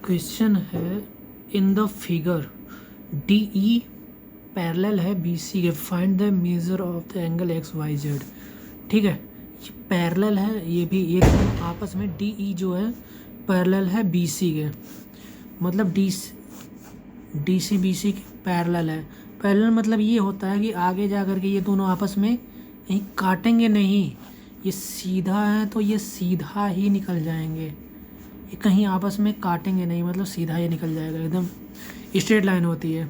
Question है in the figure D E parallel है B C के, find the measure of the angle X Y Z. ठीक है, ये पैरेलल है, ये भी एक आपस में डी ई जो है पैरेलल है बी सी के, मतलब डी सी बी सी के पैरेलल है। पैरेलल मतलब ये होता है कि आगे जा कर के ये दोनों आपस में कहीं काटेंगे नहीं, ये सीधा है तो ये सीधा ही निकल जाएंगे, ये कहीं आपस में काटेंगे नहीं, मतलब सीधा ही निकल जाएगा, एकदम स्ट्रेट लाइन होती है।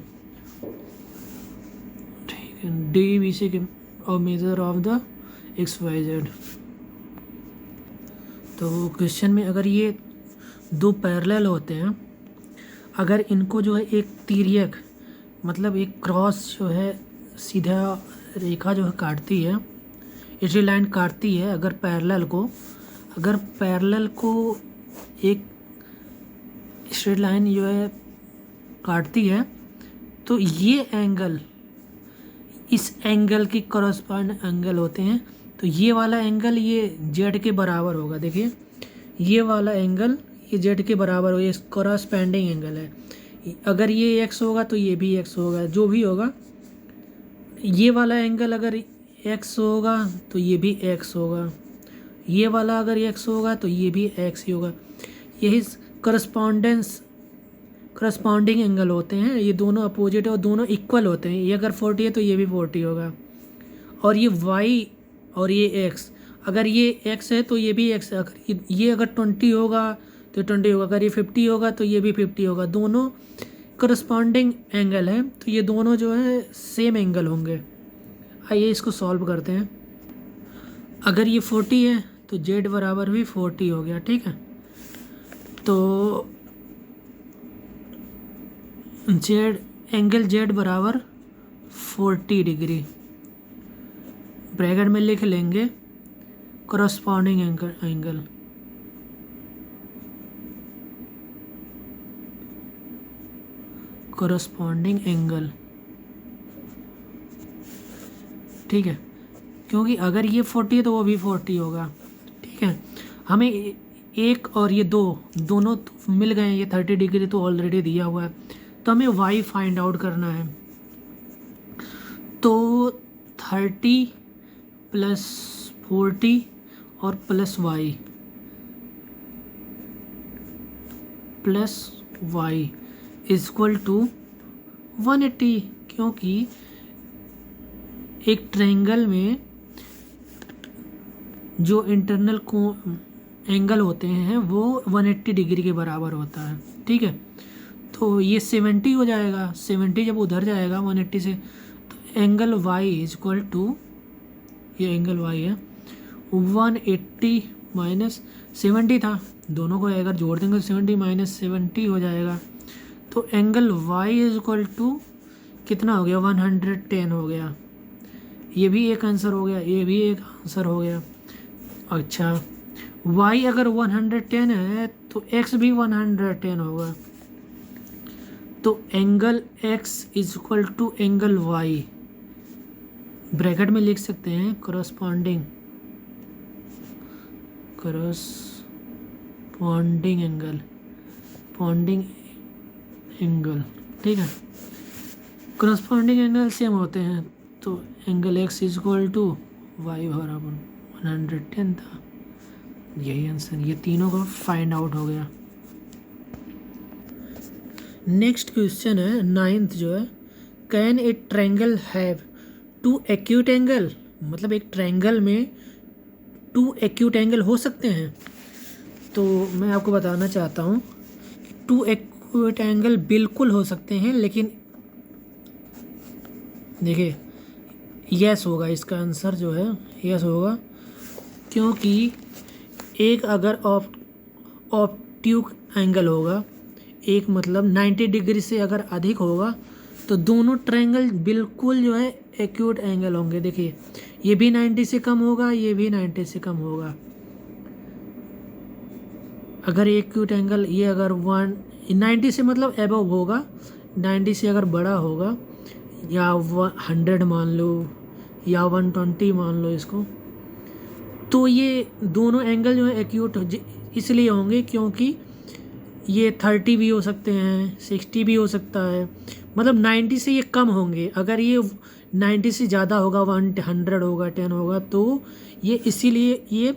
ठीक है, डी बी सी के और measure of the X Y Z. तो क्वेश्चन में अगर ये दो पैरेलल होते हैं, अगर इनको जो है एक तिर्यक मतलब एक क्रॉस जो है सीधा रेखा जो है काटती है, स्ट्रेट लाइन काटती है, अगर पैरेलल को एक स्ट्रेट लाइन जो है काटती है, तो ये एंगल इस एंगल की करस्पॉन्ड एंगल होते हैं। तो ये वाला एंगल ये जेड के बराबर होगा। देखिए ये वाला एंगल ये जेड के बराबर होगा, ये करस्पॉन्डिंग एंगल है। अगर ये एक्स होगा तो ये भी एक्स होगा, जो भी होगा। ये वाला एंगल अगर एक्स होगा तो ये भी एक्स होगा, ये वाला अगर एक्स होगा तो ये भी एक्स ही होगा। यही करस्पॉन्डिंग एंगल होते हैं, ये दोनों अपोजिट है और दोनों इक्वल होते हैं। ये अगर 40 है तो ये भी 40 होगा। और ये y और ये x, अगर ये x है तो ये भी x है। अगर ये अगर 20 होगा तो 20 होगा, अगर ये 50 होगा तो ये भी 50 होगा। दोनों करस्पॉन्डिंग एंगल है, तो ये दोनों जो है सेम एंगल होंगे। आइए इसको सॉल्व करते हैं। अगर ये 40 है तो z बराबर भी 40 हो गया। ठीक है, तो एंगल जेड बराबर 40 डिग्री ब्रैकेट में लिख लेंगे करस्पॉन्डिंग एंगल। ठीक है, क्योंकि अगर ये 40 है तो वो भी 40 होगा। ठीक है, हमें एक और ये दोनों मिल गए हैं, ये 30 डिग्री तो ऑलरेडी दिया हुआ है, तो हमें y फाइंड आउट करना है। तो 30 प्लस 40 और प्लस y इक्वल टू 180, क्योंकि एक ट्रायंगल में जो इंटरनल एंगल होते हैं वो 180 डिग्री के बराबर होता है। ठीक है, तो ये 70 हो जाएगा। 70 जब उधर जाएगा 180 से, तो एंगल y इक्वल टू, ये एंगल y है 180 माइनस 70 था, दोनों को अगर जोड़ देंगे तो 70 माइनस 70 हो जाएगा। तो एंगल y इक्वल टू कितना हो गया, 110 हो गया। ये भी एक आंसर हो गया, ये भी एक आंसर हो गया। अच्छा, y अगर 110 है तो x भी 110 होगा। तो angle x equal to angle y bracket में लिख सकते हैं करस्पॉन्डिंग एंगल। ठीक है, करस्पॉन्डिंग एंगल सेम होते हैं, तो angle x equal to y बराबर 110 था। यही आंसर, ये तीनों का फाइंड आउट हो गया। नेक्स्ट क्वेश्चन है 9th जो है, can a triangle have 2 acute angle, मतलब एक ट्रायंगल में 2 एक्यूट एंगल हो सकते हैं। तो मैं आपको बताना चाहता हूँ कि 2 एक्यूट एंगल बिल्कुल हो सकते हैं, लेकिन देखिए यस होगा, इसका आंसर जो है यस होगा, क्योंकि एक अगर ऑब्ट्यूक एंगल होगा, एक मतलब 90 डिग्री से अगर अधिक होगा, तो दोनों ट्रायंगल बिल्कुल जो है एक्यूट एंगल होंगे। देखिए ये भी 90 से कम होगा, ये भी 90 से कम होगा। अगर एक्यूट एंगल ये अगर 90 से मतलब एबव होगा, 90 से अगर बड़ा होगा, या 100 मान लो या 120 मान लो इसको, तो ये दोनों एंगल जो है एक्यूट इसलिए होंगे क्योंकि ये 30 भी हो सकते हैं, 60 भी हो सकता है, मतलब 90 से ये कम होंगे। अगर ये 90 से ज़्यादा होगा, 100 होगा, 10 होगा, तो ये इसीलिए ये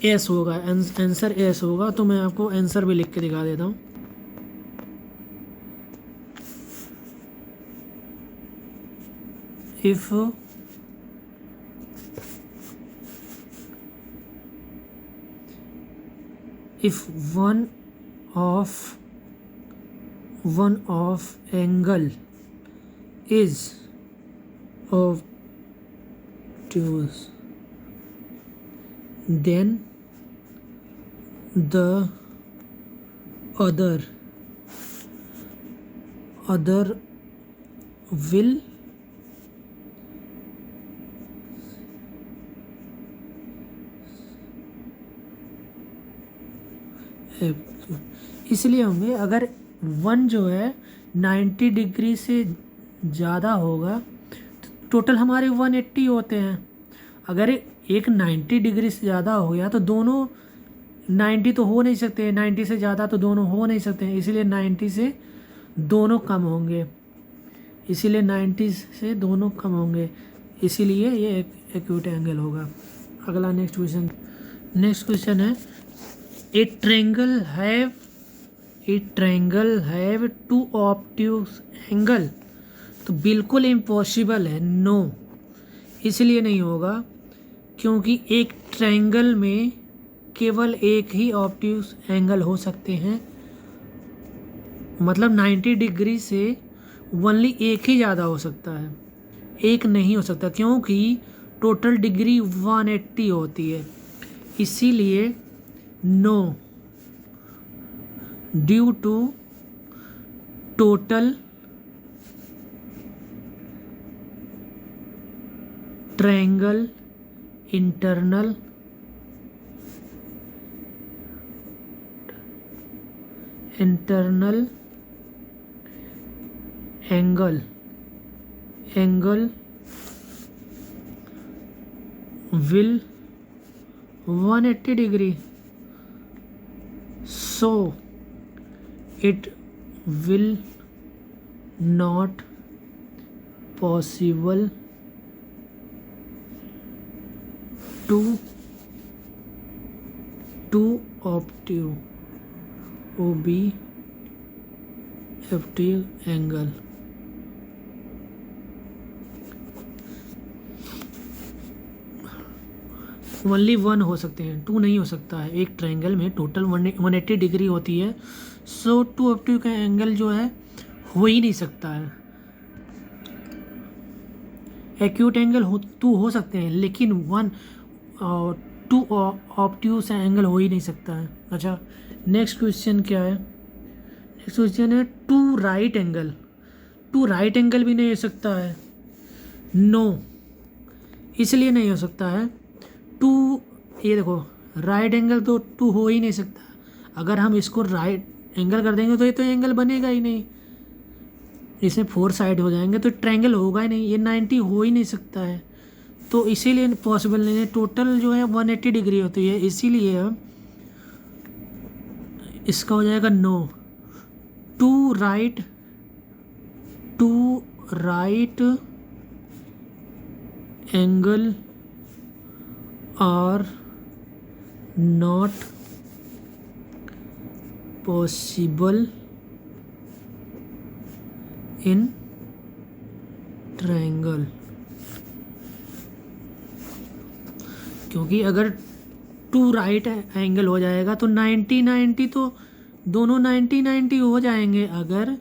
एस होगा, आंसर एस होगा। तो मैं आपको आंसर भी लिख के दिखा देता हूँ। If one of angle is obtuse, then the other will इसलिए होंगे। अगर 1 जो है 90 डिग्री से ज़्यादा होगा तो टोटल हमारे 180 होते हैं। अगर एक 90 डिग्री से ज़्यादा हो गया तो दोनों 90 तो हो नहीं सकते, 90 से ज़्यादा तो दोनों हो नहीं सकते हैं, इसीलिए 90 से दोनों कम होंगे, इसीलिए 90 से दोनों कम होंगे, इसीलिए ये एक्यूट एंगल होगा। अगला नेक्स्ट क्वेश्चन है ए ट्रायंगल हैव 2 ऑब्ट्यूज एंगल। तो बिल्कुल इम्पॉसिबल है, नो, इसलिए नहीं होगा क्योंकि एक ट्रायंगल में केवल एक ही ऑब्ट्यूज एंगल हो सकते हैं, मतलब 90 डिग्री से ओनली एक ही ज़्यादा हो सकता है, एक नहीं हो सकता, क्योंकि टोटल डिग्री 180 होती है, इसीलिए no, due to total triangle internal angle will 180 degree, so it will not possible to obtuse angle. Only 1 हो सकते हैं, 2 नहीं हो सकता है। एक ट्रायंगल में टोटल 180 डिग्री होती है, सो 2 ऑब्ट्यूज का एंगल जो है हो ही नहीं सकता है। एक्यूट एंगल 2 हो सकते हैं, लेकिन 2 ऑब्ट्यूज एंगल हो ही नहीं सकता है। अच्छा, नेक्स्ट क्वेश्चन क्या है? नेक्स्ट क्वेश्चन है 2 राइट एंगल। 2 राइट एंगल भी नहीं हो सकता है, नो, इसलिए नहीं हो सकता है। 2, ये देखो, राइट एंगल तो 2 हो ही नहीं सकता। अगर हम इसको राइट एंगल कर देंगे तो ये तो एंगल बनेगा ही नहीं, इसमें 4 साइड हो जाएंगे तो ट्रायंगल होगा ही नहीं, ये 90 हो ही नहीं सकता है, तो इसीलिए पॉसिबल नहीं है। टोटल जो है 180 डिग्री होती है, इसीलिए इसका हो जाएगा no. 2 right angle are not possible in triangle, क्योंकि अगर 2 राइट एंगल हो जाएगा तो 90 तो दोनों 90 हो जाएंगे। अगर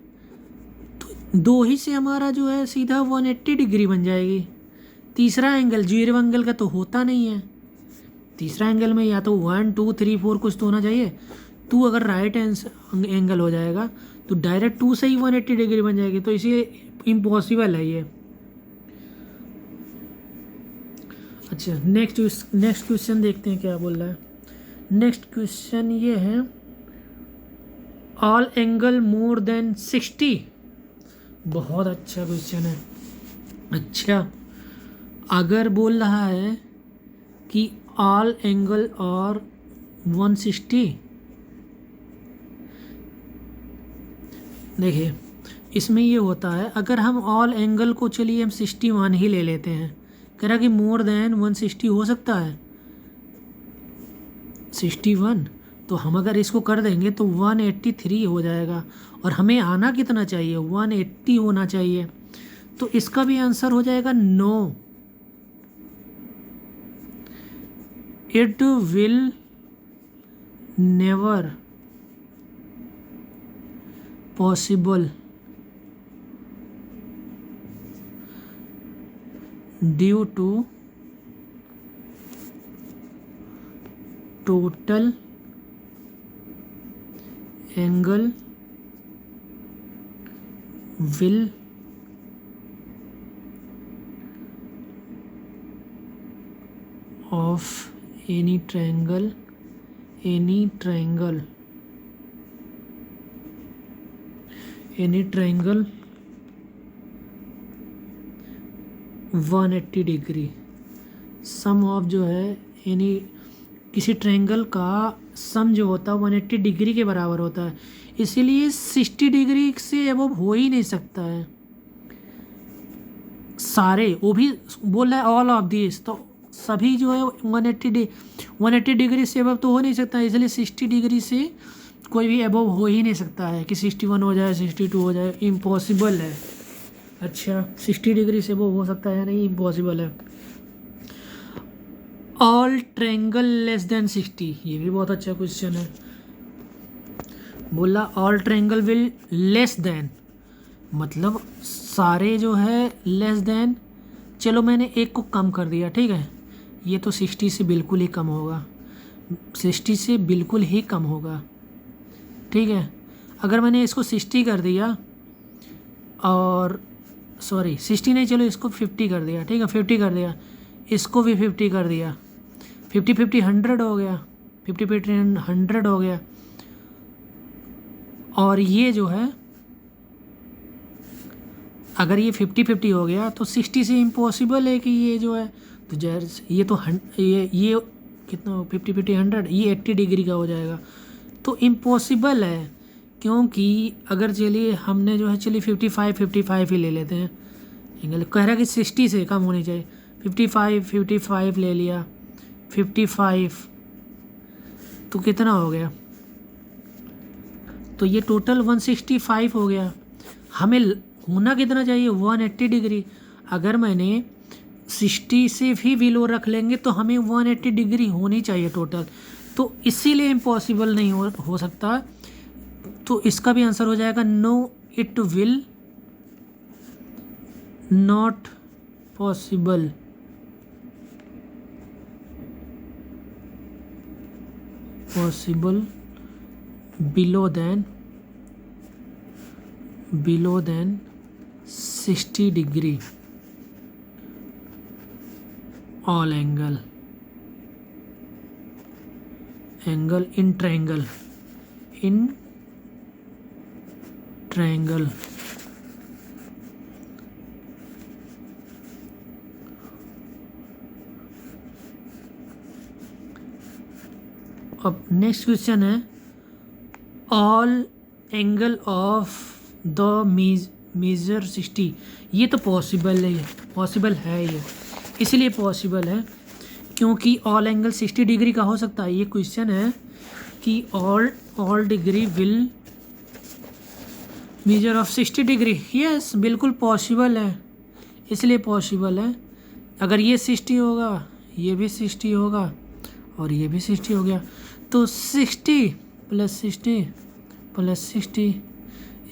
तो 2 ही से हमारा जो है सीधा 180 डिग्री बन जाएगी। तीसरा एंगल 0 एंगल का तो होता नहीं है, तीसरा एंगल में या तो 1 2 3 4 कुछ तो होना चाहिए। 2 अगर राइट एंगल हो जाएगा तो डायरेक्ट 2 से ही 180 डिग्री बन जाएगी, तो इसीलिए इम्पॉसिबल है ये। अच्छा, नेक्स्ट क्वेश्चन देखते हैं क्या बोल रहा है। नेक्स्ट क्वेश्चन ये है ऑल एंगल मोर देन 60। बहुत अच्छा क्वेश्चन है। अच्छा, अगर बोल रहा है कि ऑल एंगल और 160, देखिए इसमें ये होता है, अगर हम ऑल एंगल को चलिए हम 61 ही ले लेते हैं, कह रहा कि मोर देन 160 हो सकता है 61, तो हम अगर इसको कर देंगे तो 183 हो जाएगा, और हमें आना कितना चाहिए 180 होना चाहिए, तो इसका भी आंसर हो जाएगा no, it will never possible due to total angle will of any triangle 180 degree, sum of जो है एनी किसी ट्रायंगल का सम जो होता है 180 डिग्री के बराबर होता है, इसीलिए 60 डिग्री से अबव हो ही नहीं सकता है सारे, वो भी बोल रहा है ऑल ऑफ दिस, तो सभी जो है 180 डिग्री से अबव तो हो नहीं सकता, इसलिए 60 डिग्री से कोई भी अबव हो ही नहीं सकता है कि 61 हो जाए 62 हो जाए, इम्पॉसिबल है। अच्छा 60 डिग्री से अबव हो सकता है नहीं, इम्पॉसिबल है। ऑल ट्रायंगल लेस देन 60, ये भी बहुत अच्छा क्वेश्चन है। बोला all triangle will less than, मतलब सारे जो है लेस देन, चलो मैंने एक को कम कर दिया, ठीक है, ये तो 60 से बिल्कुल ही कम होगा, 60 से बिल्कुल ही कम होगा, ठीक है। अगर मैंने इसको 60 कर दिया और सॉरी 60 नहीं, चलो इसको 50 कर दिया, ठीक है, 50 कर दिया, इसको भी 50 कर दिया, 50 100 हो गया, 50 100 हो गया, और ये जो है अगर ये 50 हो गया तो 60 से इम्पॉसिबल है कि ये जो है, तो ये तो ये कितना 50 100, ये 80 डिग्री का हो जाएगा, तो इम्पॉसिबल है, क्योंकि अगर चलिए हमने जो है चलिए 55 ही ले लेते हैं, एंगल कह रहा है कि 60 से कम होनी चाहिए, 55 ले लिया, 55 तो कितना हो गया, तो ये टोटल 165 हो गया, हमें होना कितना चाहिए 180 डिग्री, अगर मैंने 60 से भी बिलो रख लेंगे तो हमें 180 डिग्री होनी चाहिए टोटल, तो इसीलिए इम्पॉसिबल नहीं हो सकता, तो इसका भी आंसर हो जाएगा no, it will not possible below than 60 degree all angle in triangle अब नेक्स्ट क्वेश्चन है all angle of the measure 60, ये तो पॉसिबल है ये, इसलिए पॉसिबल है क्योंकि ऑल एंगल 60 डिग्री का हो सकता है। ये क्वेश्चन है कि all degree will measure of 60 degree, yes बिल्कुल पॉसिबल है, इसलिए पॉसिबल है। अगर ये 60 होगा, ये भी 60 होगा और ये भी 60 हो गया, तो 60 + 60 + 60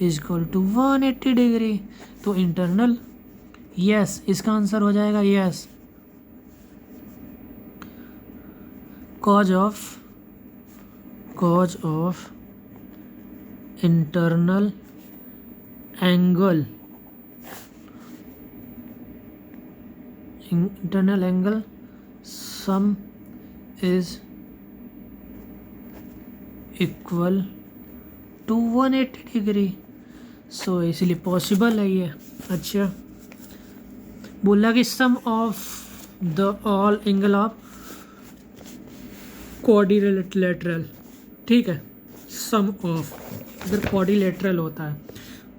= 180 डिग्री, तो इंटरनल, यस इसका आंसर हो जाएगा yes. Cause of internal angle sum is equal to 180 degree, सो इसलिए पॉसिबल है ये। अच्छा बोला कि सम of the all angle of quadrilateral, ठीक है, सम ऑफ अगर क्वाड्रिलेटरल होता है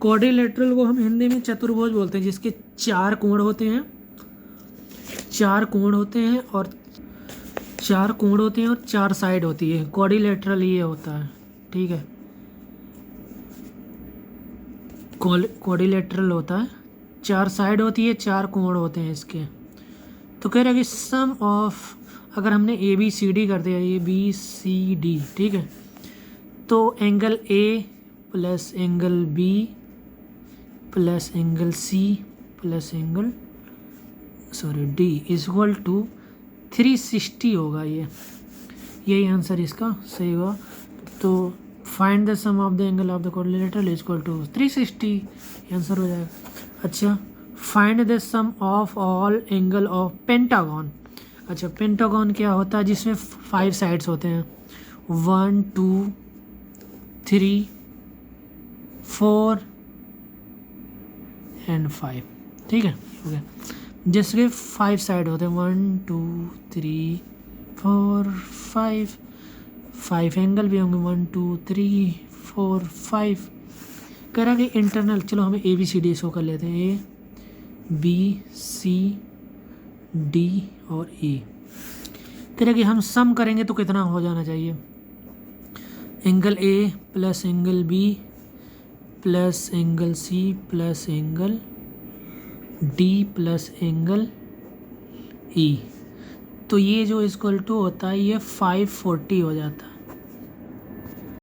क्वाड्रिलेटरल को हम हिंदी में चतुर्भुज बोलते हैं, जिसके 4 कोण होते हैं, 4 कोण होते हैं और 4 कोण होते हैं और 4 साइड होती है। क्वाड्रिलेटरल ये होता है, ठीक है। क्वाड्रिलेटरल होता है, 4 साइड होती है, 4 कोण होते हैं इसके। तो कह रहा है कि सम ऑफ, अगर हमने ए बी सी डी कर दिया, ए बी सी डी, ठीक है, तो angle A plus angle B plus angle C plus angle D is equal to 360 होगा। यही आंसर इसका सही होगा। तो find the sum of the angle of the quadrilateral is equal to 360, answer हो जाएगा। अच्छा, find the sum of all angle of pentagon. अच्छा, पेंटागन क्या होता है? जिसमें 5 साइड्स होते हैं, 1 2 3 4 एंड 5, ठीक है, हो गया। जिसके 5 साइड होते हैं, 1 2 3 4 5 एंगल भी होंगे, 1 2 3 4 5। कह रहा कि इंटरनल, चलो हमें A B C D show कर लेते हैं, ए बी सी डी और ई। कह रहा कि हम सम करेंगे तो कितना हो जाना चाहिए? Angle A plus angle B plus angle C plus angle D plus angle E, तो ये जो इक्वल टू होता है ये 540 हो जाता